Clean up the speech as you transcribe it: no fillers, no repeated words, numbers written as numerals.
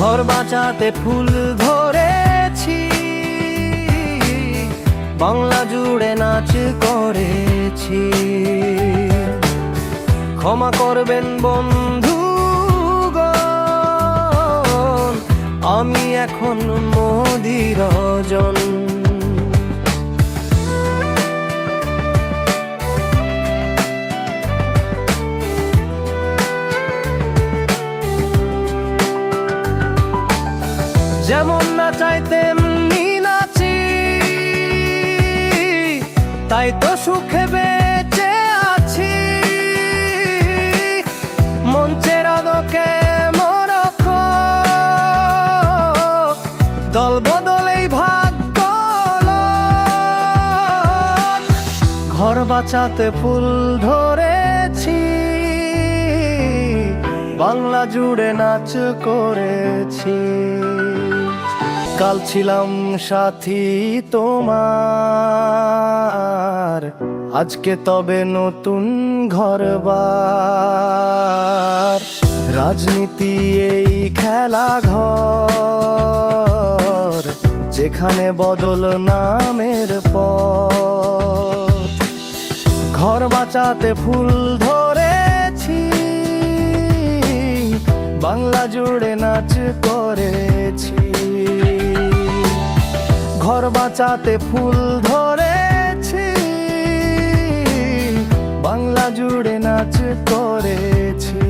ঘর বাঁচাতে ফুল ধরেছি, বাংলা জুড়ে নাচ করেছি। ক্ষমা করবেন বন্ধুগণ, আমি এখন মদিরজন। যেমন নাচাই তেমনি নাচি, তাই তো সুখে বেঁচে আছি। মঞ্চের আলোকে মরক, দল বদলেই ভাগ্য। ঘর বাঁচাতে ফুল ধরেছি, বাংলা জুড়ে নাচ করেছি। কাল ছিলাম সাথী তোমার, আজকে তবে নতুন ঘরবার। রাজনীতি এই খেলা ঘর, যেখানে বদল নামের পথ। ঘর বাঁচাতে ফুল ধরেছি, বাংলা জুড়ে নাচ করেছি। ঘর বাঁচাতে ফুল ধরেছি, বাংলা জুড়ে নাচ করেছি।